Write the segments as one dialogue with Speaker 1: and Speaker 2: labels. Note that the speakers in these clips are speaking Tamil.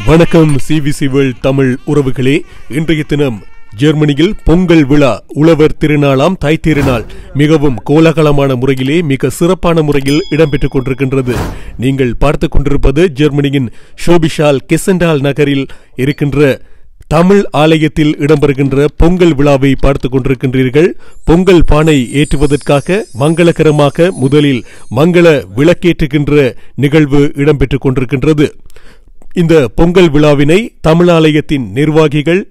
Speaker 1: வணக்கம் சிவிசி வேர்ல்ட் தமிழ் உறவுகளே. இன்றைய தினம் ஜெர்மனியில் பொங்கல் விழா, உழவர் திருநாளாம் தாய் திருநாள் மிகவும் கோலாகலமான முறையிலே மிக சிறப்பான முறையில் இடம்பெற்றுக் கொண்டிருக்கின்றது. நீங்கள் பார்த்துக் கொண்டிருப்பது ஜெர்மனியின் ஷோபிஷால் கெசென்டால் நகரில் இருக்கின்ற தமிழ் ஆலயத்தில் இடம்பெறுகின்ற பொங்கல் விழாவை பார்த்துக் கொண்டிருக்கின்றீர்கள். பொங்கல் பானை ஏற்றுவதற்காக மங்களகரமாக முதலில் மங்கள விளக்கேற்றுகின்ற நிகழ்வு இடம்பெற்றுக் கொண்டிருக்கின்றது. இந்த பொங்கல் விழாவினை தமிழாலயத்தின் நிர்வாகிகள்,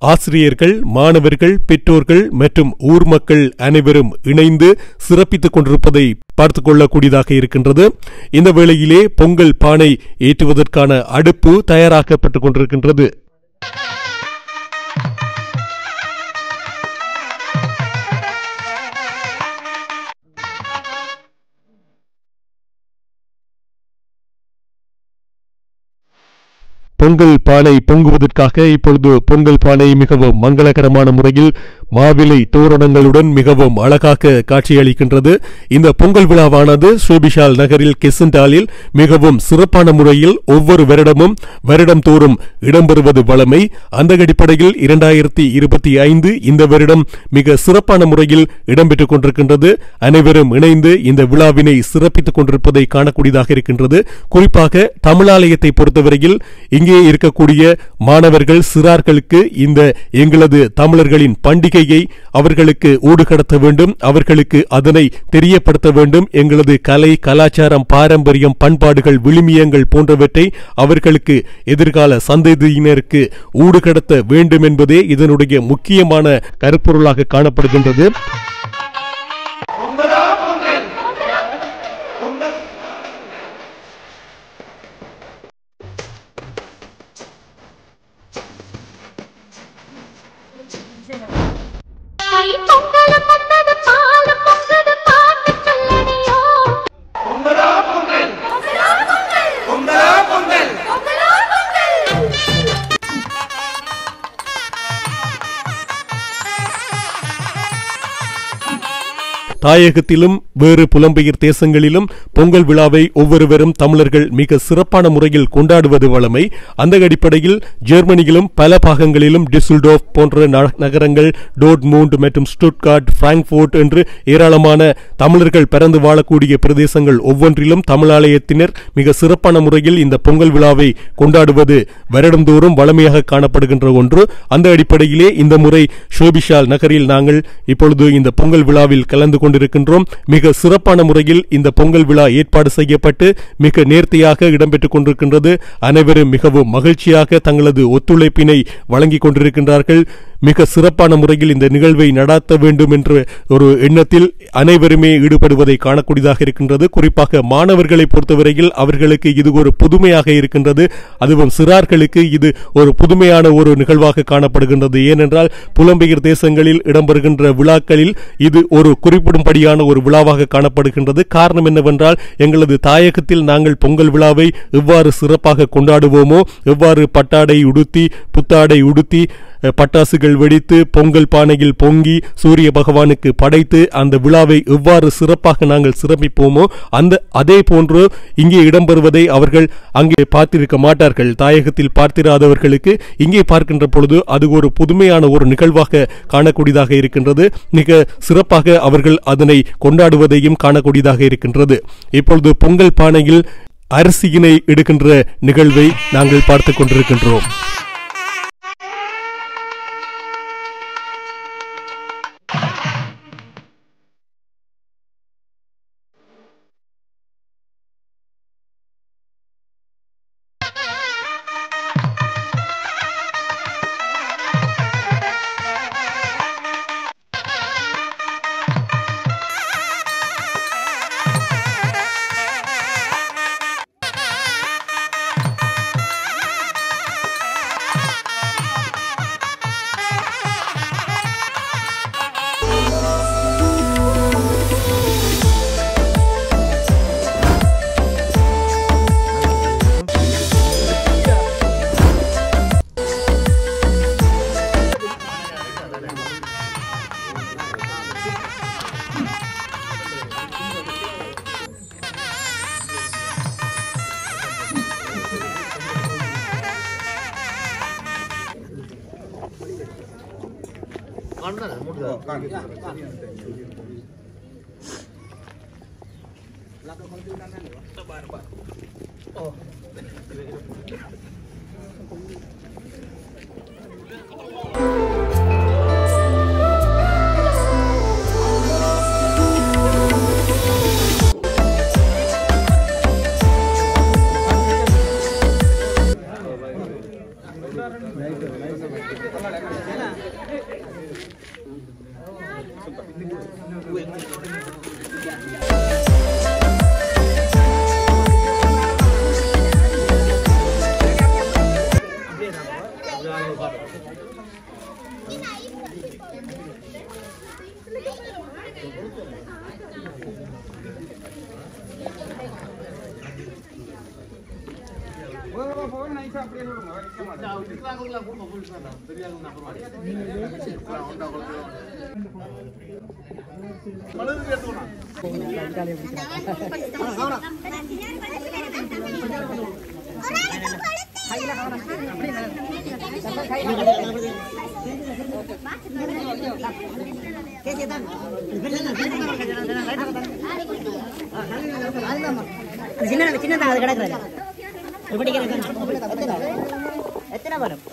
Speaker 1: ஆசிரியர்கள், மாணவர்கள், பெற்றோர்கள் மற்றும் ஊர் மக்கள் அனைவரும் இணைந்து சிறப்பித்துக் கொண்டிருப்பதை பார்த்துக் கொள்ளக்கூடியதாக இருக்கின்றது. இந்த வேளையிலே பொங்கல் பானை ஏற்றுவதற்கான அடுப்பு தயாராக்கப்பட்டுக் கொண்டிருக்கின்றது. பொங்கல் பானை பொங்குவதற்காக இப்பொழுது பொங்கல் பானை மிகவும் மங்களகரமான முறையில் மாவிலை தோரணங்களுடன் மிகவும் அழகாக காட்சியளிக்கின்றது. இந்த பொங்கல் விழாவானது ஷோபிஷால் நகரில் கெசென்டாலில் மிகவும் சிறப்பான முறையில் ஒவ்வொரு வருடம் தோறும் இடம்பெறுவது வழமை. அந்த அடிப்படையில் 2025 இந்த வருடம் மிக சிறப்பான முறையில் இடம்பெற்றுக் கொண்டிருக்கின்றது. அனைவரும் இணைந்து இந்த விழாவினை சிறப்பித்துக் கொண்டிருப்பதை காணக்கூடியதாக இருக்கின்றது. குறிப்பாக தமிழாலயத்தை பொறுத்தவரையில் இங்கே இருக்கக்கூடிய மாணவர்கள், சிறார்களுக்கு இந்த எங்களது தமிழர்களின் பண்டிகையை அவர்களுக்கு ஊடுகடத்த வேண்டும், அவர்களுக்கு அதனை தெரியப்படுத்த வேண்டும். எங்களது கலை, கலாச்சாரம், பாரம்பரியம், பண்பாடுகள், விழுமியங்கள் போன்றவற்றை அவர்களுக்கு எதிர்கால சந்ததியினருக்கு ஊடுகடத்த வேண்டும் என்பதே இதனுடைய முக்கியமான கருப்பொருளாக காணப்படுகின்றது. தாயகத்திலும் வேறு புலம்பெயர் தேசங்களிலும் பொங்கல் விழாவை ஒவ்வொருவரும் தமிழர்கள் மிக சிறப்பான முறையில் கொண்டாடுவது வழமை. அந்த அடிப்படையில் ஜெர்மனியிலும் பல பாகங்களிலும் டிசுல்டோர்ஃப் போன்ற நகரங்கள், டோர்ட்மூண்ட் மற்றும் ஸ்டுட்கார்ட், பிராங்க்ஃபர்ட் என்று ஏராளமான தமிழர்கள் பறந்து வாழக்கூடிய பிரதேசங்கள் ஒவ்வொன்றிலும் தமிழாலயத்தினர் மிக சிறப்பான முறையில் இந்த பொங்கல் விழாவை கொண்டாடுவது வருடந்தோறும் வழமையாக காணப்படுகின்ற ஒன்று. அந்த அடிப்படையிலே இந்த முறை ஷோபிஷால் நகரில் நாங்கள் இப்பொழுது இந்த பொங்கல் விழாவில் கலந்து கொண்டிருக்கின்றோம். மிக சிறப்பான முறையில் இந்த பொங்கல் விழா ஏற்பாடு செய்யப்பட்டு மிக நேர்த்தியாக இடம்பெற்றுக் கொண்டிருக்கின்றது. அனைவரும் மிகவும் மகிழ்ச்சியாக தங்களது ஒத்துழைப்பினை வழங்கிக் கொண்டிருக்கின்றார்கள். மிக சிறப்பான முறையில் இந்த நிகழ்வை நடாத்த வேண்டும் என்ற ஒரு எண்ணத்தில் அனைவருமே ஈடுபடுவதை காணக்கூடியதாக இருக்கின்றது. குறிப்பாக மாணவர்களை பொறுத்தவரையில் அவர்களுக்கு இது ஒரு புதுமையாக இருக்கின்றது. அதுவும் சிறார்களுக்கு இது ஒரு புதுமையான ஒரு நிகழ்வாக காணப்படுகின்றது. ஏனென்றால் புலம்பெயர் தேசங்களில் இடம்பெறுகின்ற விழாக்களில் இது ஒரு குறிப்பிடும்படியான ஒரு விழாவாக காணப்படுகின்றது. காரணம் என்னவென்றால், எங்களது தாயகத்தில் நாங்கள் பொங்கல் விழாவை எவ்வாறு சிறப்பாக கொண்டாடுவோமோ, எவ்வாறு பட்டாடை உடுத்தி, புத்தாடை உடுத்தி, பட்டாசுகள் வெடித்து, பொங்கல் பானையில் பொங்கி சூரிய பகவானுக்கு படைத்து அந்த விழாவை எவ்வாறு சிறப்பாக நாங்கள் சிறப்பிப்போமோ அதே போன்று இங்கே இடம்பெறுவதை அவர்கள் அங்கே பார்த்திருக்க மாட்டார்கள். தாயகத்தில் பார்த்திராதவர்களுக்கு இங்கே பார்க்கின்ற பொழுது அது ஒரு புதுமையான ஒரு நிகழ்வாக காணக்கூடியதாக இருக்கின்றது. மிக சிறப்பாக அவர்கள் அதனை கொண்டாடுவதையும் காணக்கூடியதாக இருக்கின்றது. இப்பொழுது பொங்கல் பானையில் அரிசியினை எடுக்கின்ற நிகழ்வை நாங்கள் பார்த்துக் கொண்டிருக்கின்றோம்.
Speaker 2: சின்னதாக அது கிடக்குறது எத்தனை வரும்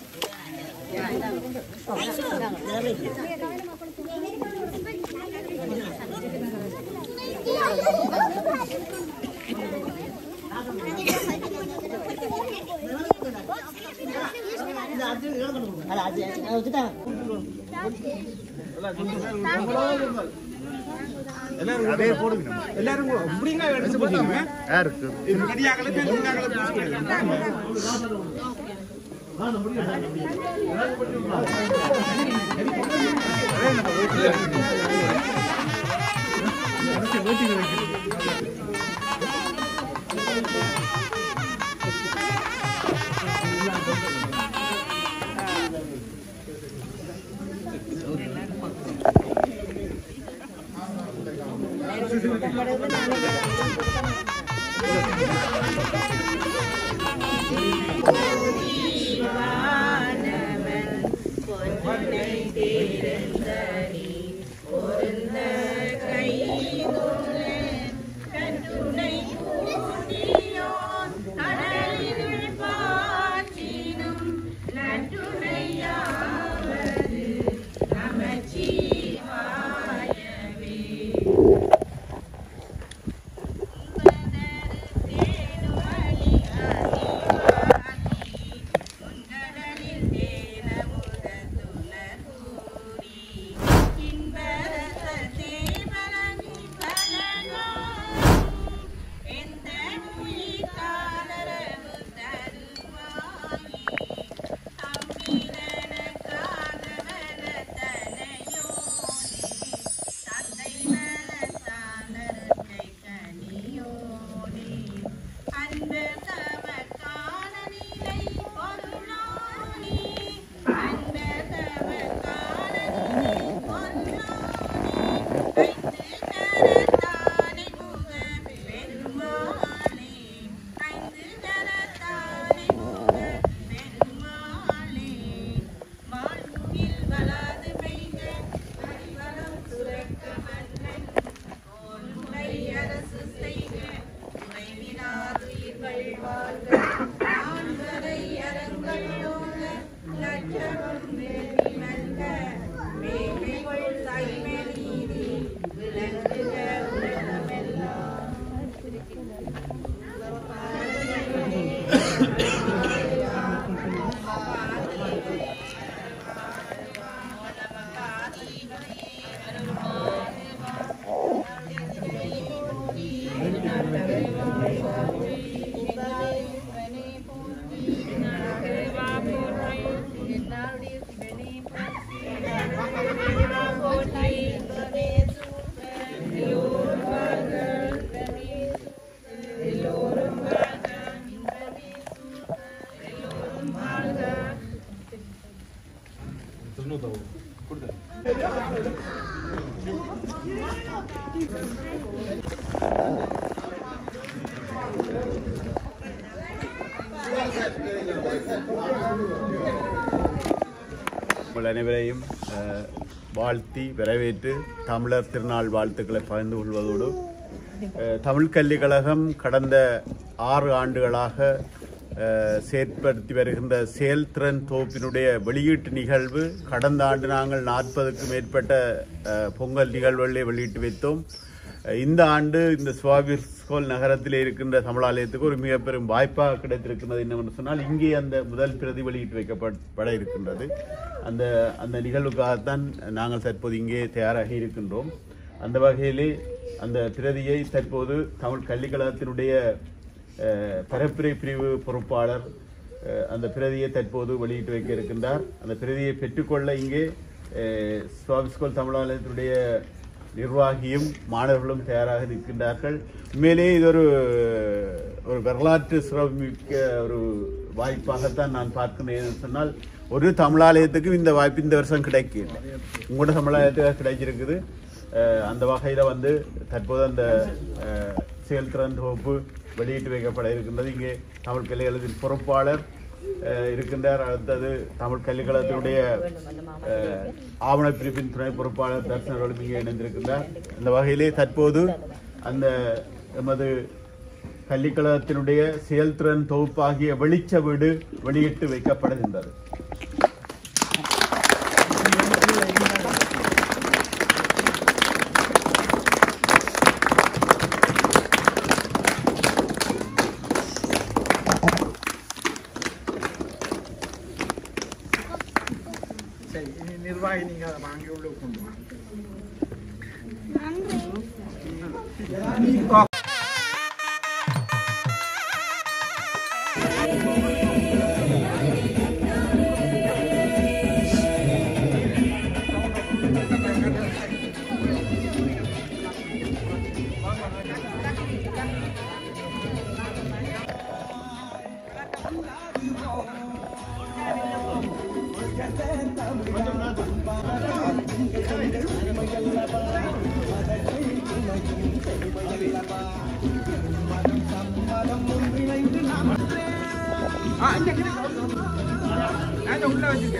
Speaker 3: அதே போடுங்க எல்லாரும் இப்படிங்க எடுத்து போடுங்க யாருக்கு இது கடியாகல பெண்காகல
Speaker 4: அனைவரையும் வாழ்த்தி வரவேற்று தமிழர் திருநாள் வாழ்த்துக்களை பகிர்ந்து கொள்வதோடு தமிழ் கல்விக் கழகம் கடந்த 6 ஆண்டுகளாக செயற்படுத்தி வருகின்ற செயல்திறன் தொகுப்பினுடைய வெளியீட்டு நிகழ்வு கடந்த ஆண்டு நாங்கள் 40க்கும் மேற்பட்ட பொங்கல் நிகழ்வுகளை வெளியிட்டு வைத்தோம். இந்த ஆண்டு இந்த சுவாபிஸ்கோல் நகரத்தில் இருக்கின்ற தமிழாலயத்துக்கு ஒரு மிக பெரும் வாய்ப்பாக கிடைத்திருக்கிறது என்னவென்று சொன்னால் இங்கே அந்த முதல் பிரதி வெளியிட்டு வைக்கப்பட இருக்கின்றது. அந்த நிகழ்வுக்காகத்தான் நாங்கள் தற்போது இங்கே தயாராகி இருக்கின்றோம். அந்த வகையிலே அந்த பிரதியை தற்போது தமிழ் கல்விக் கழகத்தினுடைய பரப்புரை பிரிவு பொறுப்பாளர் அந்த பிரதியை தற்போது வெளியிட்டு வைக்க இருக்கின்றார். அந்த பிரதியை பெற்றுக்கொள்ள இங்கே சுவாபிஸ்கோல் தமிழாலயத்தினுடைய நிர்வாகியும் மாணவர்களும் தயாராக இருக்கின்றார்கள். உண்மையிலே இது ஒரு வரலாற்று சிறப்புமிக்க ஒரு வாய்ப்பாகத்தான் நான் பார்க்கிறேன். சொன்னால் ஒரு தமிழாலயத்துக்கும் இந்த வாய்ப்பு இந்த வருஷம் கிடைக்கல, உங்களோட தமிழாலயத்துக்காக கிடைச்சிருக்குது. அந்த வகையில் தற்போது அந்த செயல்திறன் தொகுப்பு வெளியிட்டு வைக்கப்பட இருக்கின்றது. இங்கே தமிழ் கல்விக்கழகத்தின் பொறுப்பாளர் இருக்கின்றார். அடுத்தது தமிழ் கல்விக்கழகத்தினுடைய ஆவணப்பிரிவின் துணை பொறுப்பாளர் தர்சனர்களும் இங்கே இணைந்திருக்கின்றார். அந்த வகையிலே தற்போது அந்த எமது கல்விக்கழகத்தினுடைய செயல்திறன் தொகுப்பாகிய வெளிச்ச வீடு வெளியிட்டு வைக்கப்படுகின்றது.
Speaker 3: நிர்வாகி நீங்க அதை வாங்கி உள்ள கொண்டு உள்ள வச்சுக்க.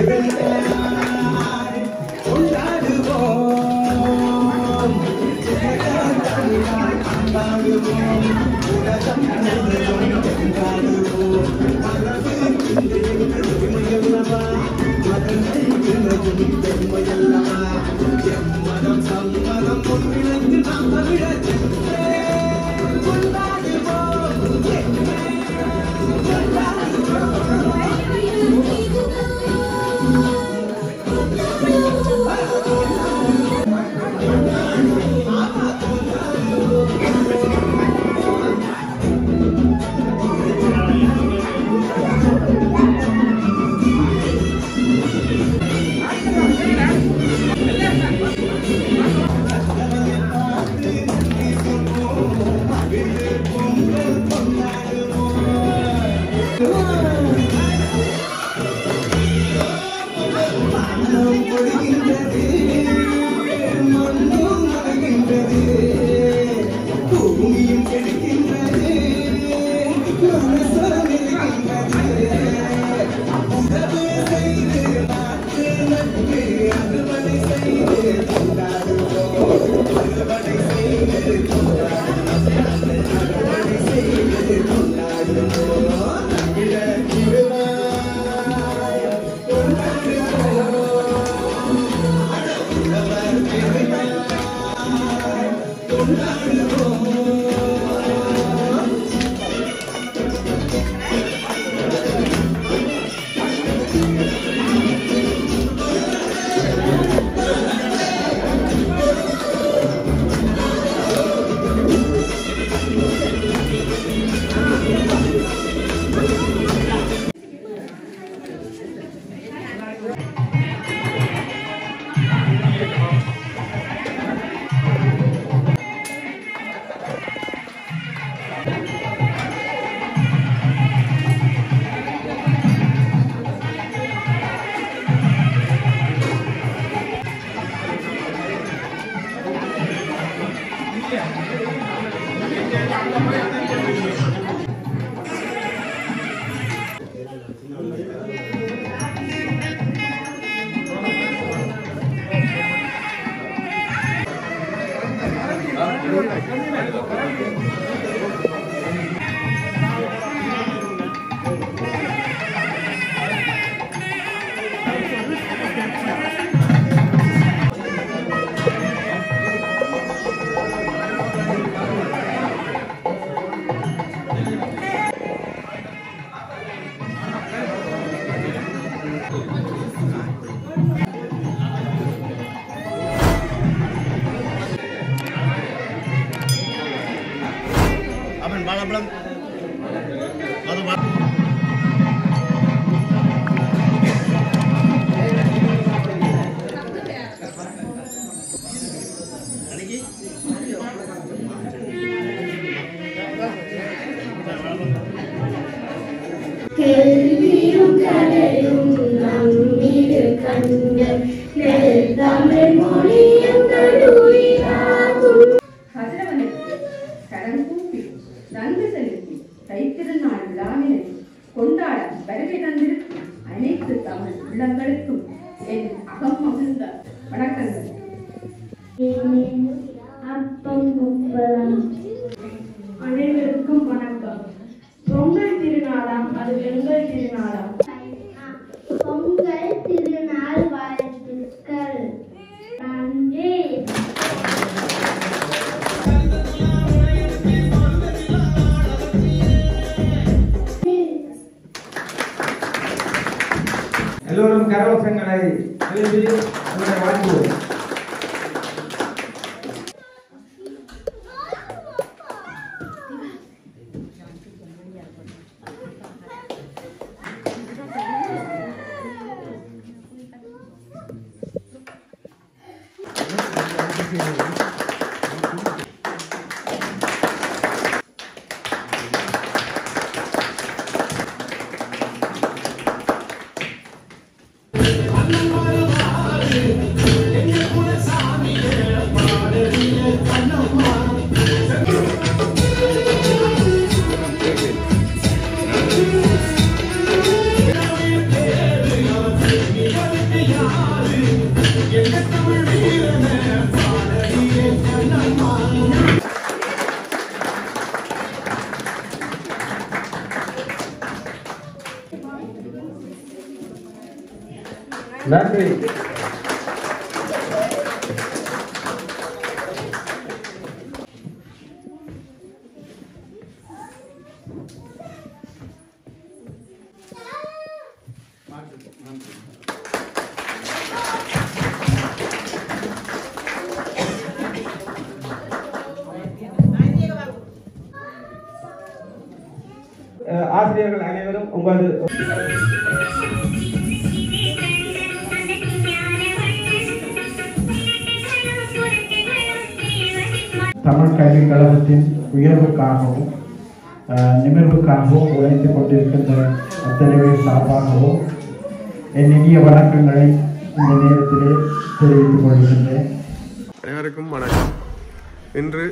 Speaker 5: Thank you. கொண்டாட வருகை தந்திருக்கும் அனைத்து தமிழ் உள்ளங்களுக்கும் என் அகம் மகிழ்ந்த வணக்கங்கள். அனைவருக்கும் வணக்கம். பொங்கல் திருநாளாம், அது எங்கள் திருநாளாம்.
Speaker 6: பொங்கல் திருநாள் வாழ்த்துக்கள். நன்றி.
Speaker 3: எல்லோரும் கரகோஷங்களை எழுதி வாழ்த்துவோம். நன்றி. ஆசிரியர்கள் அனைவரும் உங்களது தமிழ் கல்விக் கழகத்தின் உயர்வுக்காகவும் நிமிர்வுக்காகவும் உழைத்துக் கொண்டிருக்கின்ற அத்தனை பேர் சார்பாகவும் என் இனிய வணக்கங்களை இந்த நேரத்திலே தெரிவித்துக் கொள்கின்றேன்.
Speaker 7: அனைவருக்கும் வணக்கம். இன்று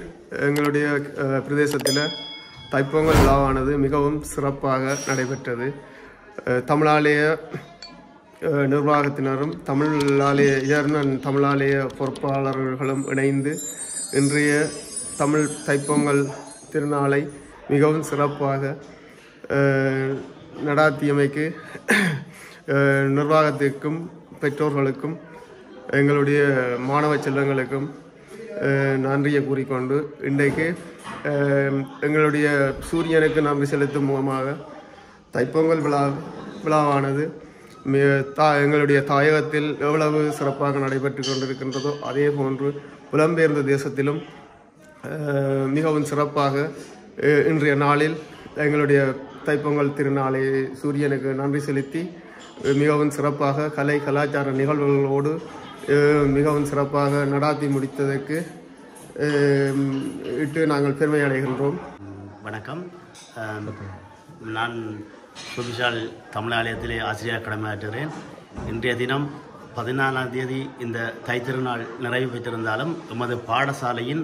Speaker 7: எங்களுடைய பிரதேசத்தில் தைப்பொங்கல் விழாவானது மிகவும் சிறப்பாக நடைபெற்றது. தமிழாலய நிர்வாகத்தினரும் தமிழாலய பொறுப்பாளர்களும் இணைந்து இன்றைய தமிழ் தைப்பொங்கல் திருநாளை மிகவும் சிறப்பாக நடாத்தியமைக்கு நிர்வாகத்திற்கும் பெற்றோர்களுக்கும் எங்களுடைய மாணவ செல்வங்களுக்கும் நன்றியை கூறிக்கொண்டு இன்றைக்கு எங்களுடைய சூரியனுக்கு நன்றி செலுத்தும் முகமாக தைப்பொங்கல் விழாவானது எங்களுடைய தாயகத்தில் எவ்வளவு சிறப்பாக நடைபெற்று கொண்டிருக்கின்றதோ அதே போன்று புலம்பெயர்ந்த தேசத்திலும் மிகவும் சிறப்பாக இன்றைய நாளில் எங்களுடைய தைப்பொங்கல் திருநாளை சூரியனுக்கு நன்றி செலுத்தி மிகவும் சிறப்பாக கலாச்சார நிகழ்வுகளோடு மிகவும் சிறப்பாக நடாத்தி முடித்ததற்கு நாங்கள் பெருமை அடைகின்றோம்.
Speaker 8: வணக்கம். நான் சுபிஷால் தமிழாலயத்திலே ஆசிரியர் கடமையாற்றுகிறேன். இன்றைய தினம் 14ஆம் தேதி இந்த தைத்திருநாள் நிறைவு பெற்றிருந்தாலும் எமது பாடசாலையின்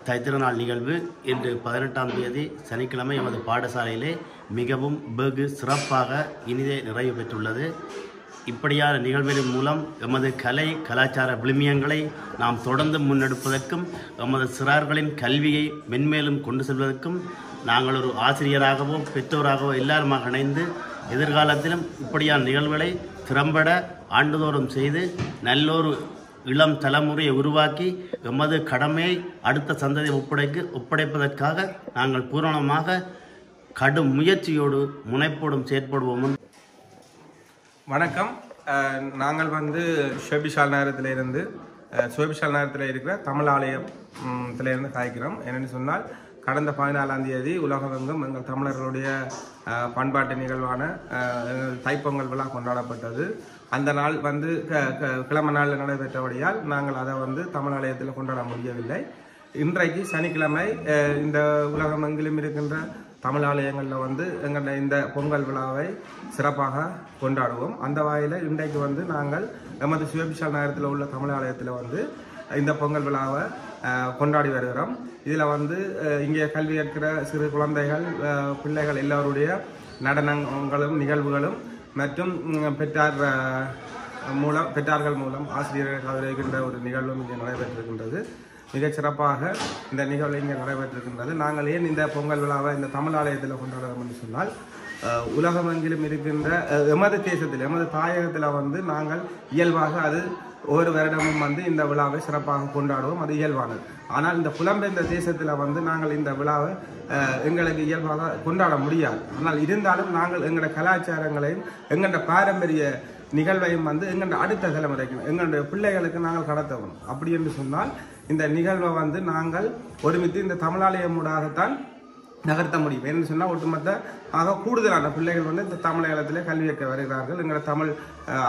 Speaker 8: தைத்திருநாள் நிகழ்வு இன்று 18ஆம் தேதி சனிக்கிழமை எமது பாடசாலையிலே மிகவும் வெகு சிறப்பாக இனிதே நிறைவு பெற்றுள்ளது. இப்படியான நிகழ்வுகளின் மூலம் எமது கலை கலாச்சார விழுமியங்களை நாம் தொடர்ந்து முன்னெடுப்பதற்கும் எமது சிறார்களின் கல்வியை மென்மேலும் கொண்டு செல்வதற்கும் நாங்கள் ஒரு ஆசிரியராகவோ பெற்றோராகவோ எல்லாருமாக இணைந்து எதிர்காலத்திலும் இப்படியான நிகழ்வுகளை திறம்பட ஆண்டுதோறும் செய்து நல்லொரு இளம் தலைமுறையை உருவாக்கி எமது கடமையை அடுத்த சந்ததியை ஒப்படைப்பதற்காக நாங்கள் பூரணமாக கடும் முயற்சியோடு முனைப்போடும் செயற்படுவோம்.
Speaker 7: வணக்கம். நாங்கள் ஷோபிஷால் நேரத்திலிருந்து இருக்கிற தமிழ் ஆலயத்திலிருந்து காய்க்கிறோம். என்னென்னு சொன்னால், கடந்த 14ஆம் தேதி உலகமெங்கும் எங்கள் தமிழர்களுடைய பண்பாட்டு நிகழ்வான தைப்பொங்கல் விழா கொண்டாடப்பட்டது. அந்த நாள் கிழமை நாளில் நடைபெற்றபடியால் நாங்கள் அதை தமிழ் ஆலயத்தில் கொண்டாட முடியவில்லை. இன்றைக்கு சனிக்கிழமை இந்த உலகமெங்கிலும் இருக்கின்ற தமிழ் ஆலயங்களில் எங்கள் இந்த பொங்கல் விழாவை சிறப்பாக கொண்டாடுவோம். அந்த வகையில் இன்றைக்கு நாங்கள் எமது சிவபிஷால் நகரத்தில் உள்ள தமிழ் ஆலயத்தில் இந்த பொங்கல் விழாவை கொண்டாடி வருகிறோம். இதில் இங்கே கல்வி கற்கிற சிறு குழந்தைகள் பிள்ளைகள் எல்லோருடைய நடனங்களும் நிகழ்வுகளும் மற்றும் பெற்றார்கள் மூலம் ஆசிரியர்கள் கௌரவிக்கின்ற ஒரு நிகழ்வும் இங்கே நடைபெற்றிருக்கின்றது. மிகச் சிறப்பாக இந்த நிகழ்வு இங்கே நடைபெற்றிருக்கின்றது. நாங்கள் ஏன் இந்த பொங்கல் விழாவை இந்த தமிழ் ஆலயத்தில் கொண்டாடுறோம் என்று சொன்னால், உலகமெங்கிலும் இருக்கின்ற எமது தேசத்தில் எமது தாயகத்தில் நாங்கள் இயல்பாக அது ஒவ்வொரு வருடமும் இந்த விழாவை சிறப்பாக கொண்டாடுவோம். அது இயல்பானது. ஆனால் இந்த புலம்பெயர்ந்த தேசத்தில் நாங்கள் இந்த விழாவை எங்களுக்கு இயல்பாக கொண்டாட முடியாது. ஆனால் இருந்தாலும் நாங்கள் எங்களுடைய கலாச்சாரங்களையும் எங்களுடைய பாரம்பரிய நிகழ்வையும் எங்களுடைய அடுத்த தலைமுறைக்கு எங்களுடைய பிள்ளைகளுக்கு நாங்கள் கடத்தவும். அப்படி என்று சொன்னால் இந்த நிகழ்வை நாங்கள் ஒருமித்து இந்த தமிழாலயம் ஊடாகத்தான் நகர்த்த முடியும். என்று சொன்னால் ஒட்டுமொத்தமாக கூடுதலான பிள்ளைகள் இந்த தமிழகத்திலே கல்வி கற்க வருகிறார்கள் எங்களோட தமிழ்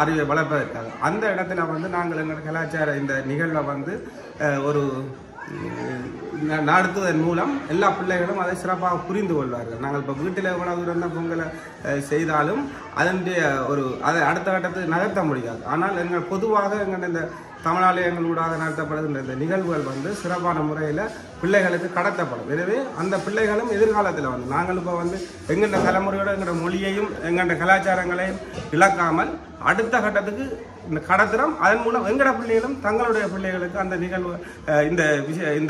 Speaker 7: அறிவை வளர்ப்பதற்காக. அந்த இடத்துல நாங்கள் எங்களோட கலாச்சார இந்த நிகழ்வை ஒரு நடத்துவதன் மூலம் எல்லா பிள்ளைகளும் அதை சிறப்பாக புரிந்து கொள்வார்கள். நாங்கள் இப்போ வீட்டில் உணவு இருந்தால் பொங்கலை செய்தாலும் அதை அடுத்த கட்டத்துக்கு நகர்த்த முடியாது. ஆனால் எங்கள் பொதுவாக எங்கள் இந்த தமிழாலயங்களூடாக நடத்தப்படுகின்ற இந்த நிகழ்வுகள் சிறப்பான முறையில் பிள்ளைகளுக்கு கடத்தப்படும். எனவே அந்த பிள்ளைகளும் எதிர்காலத்தில் நாங்கள் இப்போ எங்களோட தலைமுறையோட எங்களோட மொழியையும் எங்களோட கலாச்சாரங்களையும் இழக்காமல் அடுத்த கட்டத்துக்கு கடத்துகிறோம். அதன் மூலம் எங்களோட பிள்ளைகளும் தங்களுடைய பிள்ளைகளுக்கு அந்த நிகழ்வு இந்த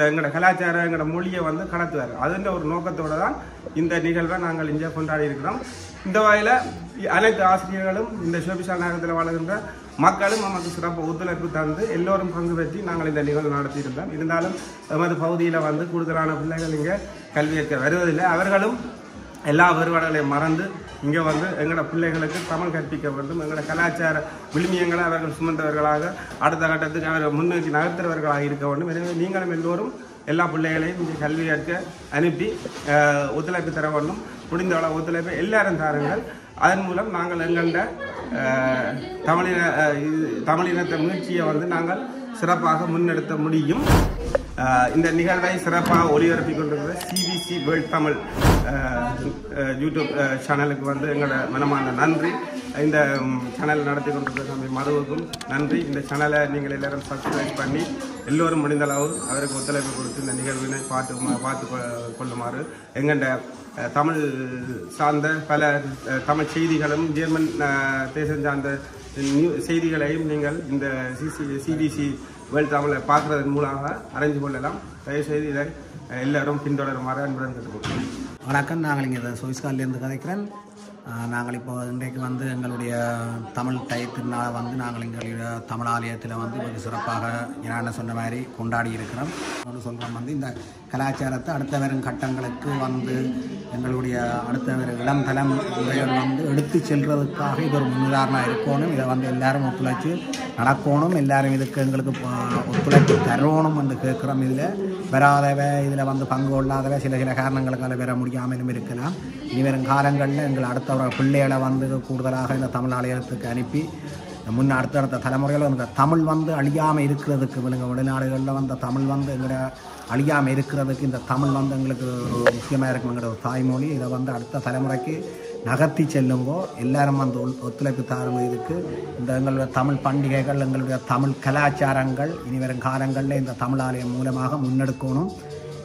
Speaker 7: எங்களோட கலாச்சாரம் எங்களோட மொழியை கடத்துவார். அதுன்ற ஒரு நோக்கத்தோடு தான் இந்த நிகழ்வை நாங்கள் இங்கே கொண்டாடி இருக்கிறோம். இந்த வகையில் அனைத்து ஆசிரியர்களும் இந்த ஷோபிஷால் நகரத்தில் வாழ்கின்ற மக்களும் நமக்கு சிறப்பு ஒத்துழைப்பு தந்து எல்லோரும் பங்கு பெற்றி நாங்கள் இந்த நிகழ்வு நடத்தியிருந்தோம். இருந்தாலும் எமது பகுதியில் கூடுதலான பிள்ளைகள் இங்கே கல்வி கற்க வருவதில்லை. அவர்களும் எல்லா வேறுபாடுகளையும் மறந்து இங்கே எங்களோட பிள்ளைகளுக்கு தமிழ் கற்பிக்க வேண்டும். எங்களோட கலாச்சார விழுமியங்களை அவர்கள் சுமந்தவர்களாக அடுத்த கட்டத்துக்கு அவர்கள் முன்னோக்கி நகர்த்துறவர்களாக இருக்க வேண்டும். எனவே நீங்களும் எல்லோரும் எல்லா பிள்ளைகளையும் இங்கே கல்வி கற்க அனுப்பி ஒத்துழைப்பு தர வேண்டும். முடிந்த அளவு ஒத்துழைப்பை எல்லாரும் தாருங்கள். அதன் மூலம் நாங்கள் எங்களோட தமிழினத்த முயற்சியை நாங்கள் சிறப்பாக முன்னெடுத்த முடியும். இந்த நிகழ்வை சிறப்பாக ஒளிபரப்பிக் கொண்டிருக்கிற சிபிசி வேர்ல்ட் தமிழ் யூடியூப் சேனலுக்கு எங்களோட மனமான நன்றி. இந்த சேனல் நடத்தி கொண்டிருக்கிற தம்பி மதுவுக்கும் நன்றி. இந்த சேனலை நீங்கள் எல்லாரும் சப்ஸ்கிரைப் பண்ணி எல்லோரும் முடிந்தளவு அவருக்கு ஒத்துழைப்பு கொடுத்து இந்த நிகழ்வினை பார்த்து கொள்ளுமாறு எங்கள்ட தமிழ் சார்ந்த பல தமிழ் செய்திகளும் ஜெர்மன் தேசம் சார்ந்த செய்திகளையும் நீங்கள் இந்த சிபிசி வேர்ல்ட் தமிழை பார்க்குறதன் மூலமாக அறிஞ்சு கொள்ளலாம். தயவுசெய்து இதை எல்லாரும் பின்தொடருமாறு அன்புடன் கேட்டுக்கொள்கிறேன்.
Speaker 9: வணக்கம். நாங்கள் இங்கே சுவிஸ்கார்லேருந்து கதைக்கிறேன். நாங்கள் இப்போ இன்றைக்கு எங்களுடைய தமிழ் தைத்திருநாளை நாங்கள் எங்களுடைய தமிழ் ஆலயத்தில் வெகு சிறப்பாக என்ன சொன்ன மாதிரி கொண்டாடி இருக்கிறோம். சொல்கிறோம் இந்த கலாச்சாரத்தை அடுத்த வரும் கட்டங்களுக்கு எங்களுடைய அடுத்த வரும் இளம் தலைமுறைகள் எடுத்து செல்வதற்காக இது ஒரு முன்னுதாரணமாக இருக்கணும். இதை எல்லாரும் ஒத்துழைச்சி நடக்கணும். எல்லாரும் இதுக்கு எங்களுக்கு ஒத்துழைப்பு தரணும் என்று கேட்குறோம். இதில் வராதவை இதில் பங்கு கொள்ளாதவை சில காரணங்களுக்காக வர முடியாமலும் இருக்கலாம். இனி வரும் காலங்களில் எங்கள் அடுத்த பிள்ளைகளை கூடுதலாக இந்த தமிழ் ஆலயத்துக்கு அனுப்பி அடுத்த தலைமுறையில் இந்த தமிழ் அழியாமல் இருக்கிறதுக்கு வெளிநாடுகளில் தமிழ் எங்களோட அழியாமல் இருக்கிறதுக்கு இந்த தமிழ் எங்களுக்கு ஒரு முக்கியமாக இருக்கும். எங்களோட தாய்மொழி இதை அடுத்த தலைமுறைக்கு நகர்த்தி செல்லுங்கோ. எல்லாரும் ஒத்துழைப்பு தாருங்க. இதுக்கு இந்த எங்களுடைய தமிழ் பண்டிகைகள் எங்களுடைய தமிழ் கலாச்சாரங்கள் இனி வரும் காலங்களில் இந்த தமிழ் ஆலயம் மூலமாக முன்னெடுக்கணும்.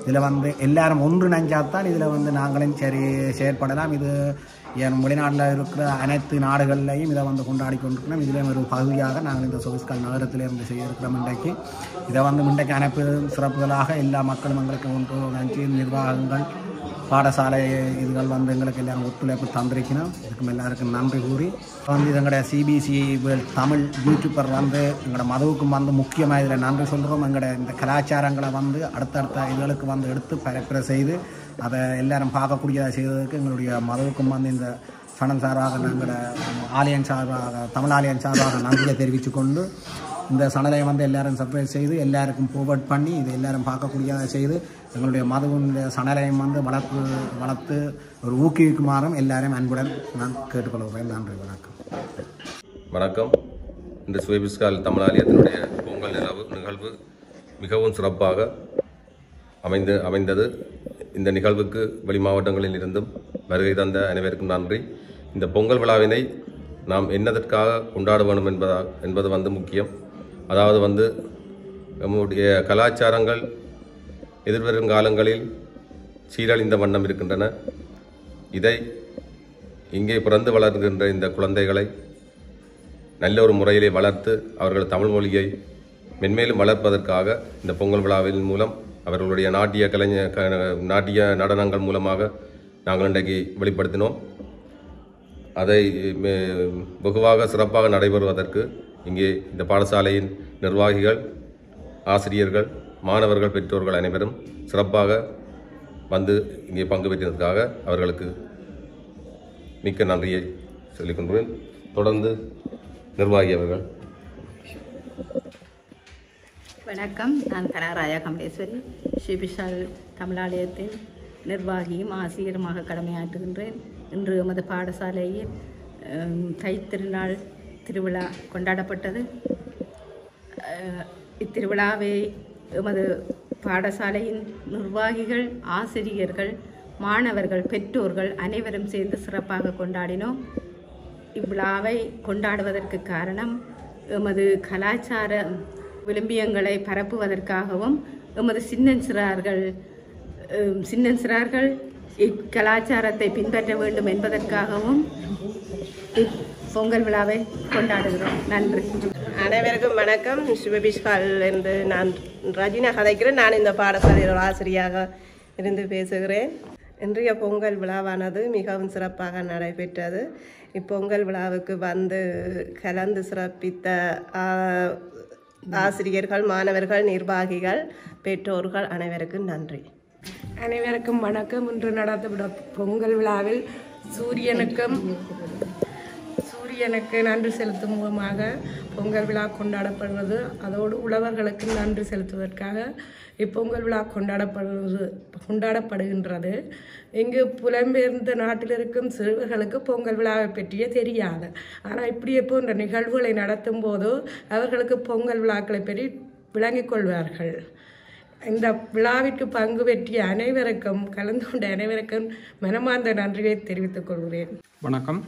Speaker 9: இதில் வந்து எல்லாரும் ஒன்றிணைஞ்சாத்தான் இதில் வந்து நாங்களும் சரி செயற்படலாம். இது என் வெளிநாட்டில் இருக்கிற அனைத்து நாடுகள்லையும் இதை வந்து கொண்டாடி கொண்டிருக்கிறோம். இதில் ஒரு பகுதியாக நாங்கள் இந்த சோவிஸ்கால் நகரத்திலிருந்து செய்ய இருக்கிறோம். இன்றைக்கு இதை வந்து இன்றைக்கு அனைத்து சிறப்புகளாக எல்லா மக்களும் எங்களுக்கு ஒன்று நிர்வாகங்கள் பாடசாலை இதுகள் வந்து எங்களுக்கு எல்லாரும் ஒத்துழைப்பு தந்திருக்கணும். இதுக்கும் எல்லாருக்கும் நன்றி கூறி வந்து எங்களோட சிபிசி வேர்ல்ட் தமிழ் யூடியூப்பர் வந்து எங்களோட மதுவுக்கும் வந்து முக்கியமாக இதில் நன்றி சொல்கிறோம். எங்களோட இந்த கலாச்சாரங்களை வந்து அடுத்தடுத்த இதுகளுக்கு வந்து எடுத்து பரப்புரை செய்து அதை எல்லாரும் பார்க்கக்கூடியதாக செய்வதற்கு எங்களுடைய மதுவுக்கும் வந்து இந்த சனம் சார்பாக எங்களோட ஆலயம் சார்பாக தமிழ் ஆலயம் சார்பாக நன்றியை தெரிவித்து கொண்டு இந்த சனலை வந்து எல்லாரும் சப்ஸ்கிரைப் செய்து எல்லாருக்கும் ஃபோர்வர்ட் பண்ணி இது எல்லாரும் பார்க்கக்கூடியதாக செய்து எங்களுடைய மதுவினுடைய சனலையும் வந்து வளர்த்து ஒரு ஊக்குவிக்குமாறும் எல்லாரையும் அன்புடன் நான் கேட்டுக்கொள்கிறேன். நன்றி, வணக்கம்.
Speaker 10: வணக்கம். இந்த சோவிஸ்கால் தமிழ் ஆலயத்தினுடைய பொங்கல் நிகழ்வு மிகவும் சிறப்பாக அமைந்தது. இந்த நிகழ்வுக்கு வெளி மாவட்டங்களில் இருந்தும் வருகை தந்த அனைவருக்கும் நன்றி. இந்த பொங்கல் விழாவினை நாம் என்னதற்காக கொண்டாட வேண்டும் என்பது வந்து முக்கியம். அதாவது வந்து நம்முடைய கலாச்சாரங்கள் எதிர்வரும் காலங்களில் சீரழிந்த வண்ணம் இருக்கின்றன. இதை இங்கே பிறந்து வளர்கின்ற இந்த குழந்தைகளை நல்ல ஒரு முறையிலே வளர்த்து அவர்கள் தமிழ் மொழியை மென்மேலும் வளர்ப்பதற்காக இந்த பொங்கல் விழாவின் மூலம் அவர்களுடைய நாட்டிய நடனங்கள் மூலமாக நாங்கள் இன்றைக்கு வெளிப்படுத்தினோம். அதை வெகுவாக சிறப்பாக நடைபெறுவதற்கு இங்கே இந்த பாடசாலையின் நிர்வாகிகள், ஆசிரியர்கள், மாணவர்கள், பெற்றோர்கள் அனைவரும் சிறப்பாக வந்து இங்கே பங்கு பெற்றதற்காக அவர்களுக்கு மிக்க நன்றியை சொல்லிக் கொள்கிறேன். தொடர்ந்து நிர்வாகி அவர்கள்.
Speaker 11: வணக்கம். நான் கனகராயா கமலேஸ்வரி, ஸ்ரீபிஷால் தமிழாலயத்தின் நிர்வாகியும் ஆசிரியருமாக கடமையாற்றுகின்றேன். இன்று எமது பாடசாலையில் தைத்திருநாள் திருவிழா கொண்டாடப்பட்டது. இத்திருவிழாவை எமது பாடசாலையின் நிர்வாகிகள், ஆசிரியர்கள், மாணவர்கள், பெற்றோர்கள் அனைவரும் சேர்ந்து சிறப்பாக கொண்டாடினோம். இவ்விழாவை கொண்டாடுவதற்கு காரணம் எமது கலாச்சார விளம்பியங்களை பரப்புவதற்காகவும் எமது சின்னஞ்சிறார்கள் இக்கலாச்சாரத்தை பின்பற்ற வேண்டும் என்பதற்காகவும் பொங்கல் விழாவை கொண்டாடுகிறோம். நன்றி.
Speaker 12: அனைவருக்கும் வணக்கம். சிவபிஷ்கால் என்று நான் ரஜினா கதைக்கிறேன். நான் இந்த பாடசாலையில் ஆசிரியராக இருந்து பேசுகிறேன். இன்றைய பொங்கல் விழாவானது மிகவும் சிறப்பாக நடைபெற்றது. இப்பொங்கல் விழாவுக்கு வந்து கலந்து சிறப்பித்த ஆசிரியர்கள், மாணவர்கள், நிர்வாகிகள், பெற்றோர்கள் அனைவருக்கும் நன்றி.
Speaker 5: அனைவருக்கும் வணக்கம். இன்று நடத்தப்பட்ட பொங்கல் விழாவில் சூரியனுக்கு நன்றி செலுத்தும் மூலமாக பொங்கல் விழா கொண்டாடப்படுவது. அதோடு உழவர்களுக்கு நன்றி செலுத்துவதற்காக இப்பொங்கல் விழா கொண்டாடப்படுகின்றது. இங்கு புலம்பெயர்ந்த நாட்டில் இருக்கும் சிறுவர்களுக்கு பொங்கல் விழாவை பற்றியே தெரியாது. ஆனால் இப்படியே போன்ற நிகழ்வுகளை நடத்தும் போது அவர்களுக்கு பொங்கல் விழாக்களை பற்றி விளங்கிக் கொள்வார்கள். இந்த விழாவிற்கு பங்கு பெற்றிய அனைவருக்கும், கலந்து கொண்ட அனைவருக்கும் மனமார்ந்த நன்றியை தெரிவித்துக் கொள்கிறேன்.
Speaker 13: வணக்கம்.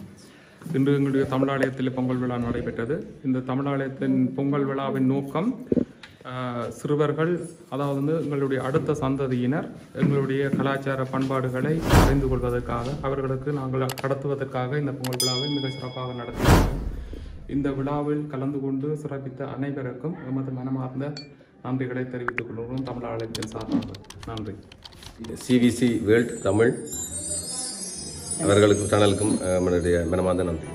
Speaker 13: இன்று எங்களுடைய தமிழாலயத்தில் பொங்கல் விழா நடைபெற்றது. இந்த தமிழாலயத்தின் பொங்கல் விழாவின் நோக்கம் சிறுவர்கள், அதாவது எங்களுடைய அடுத்த சந்ததியினர் எங்களுடைய கலாச்சார பண்பாடுகளை அறிந்து கொள்வதற்காக, அவர்களுக்கு நாங்கள் கடத்துவதற்காக இந்த பொங்கல் விழாவை மிக சிறப்பாக நடத்தினோம். இந்த விழாவில் கலந்து கொண்டு சிறப்பித்த அனைவருக்கும் எமது மனமார்ந்த நன்றிகளை தெரிவித்துக் கொள்கிறோம் தமிழாலயத்தின் சார்பாக. நன்றி.
Speaker 10: சிபிசி வேர்ல்ட் தமிழ் அவர்களுக்கும் சேனலுக்கும் என்னுடைய மனமார்ந்த நன்றி.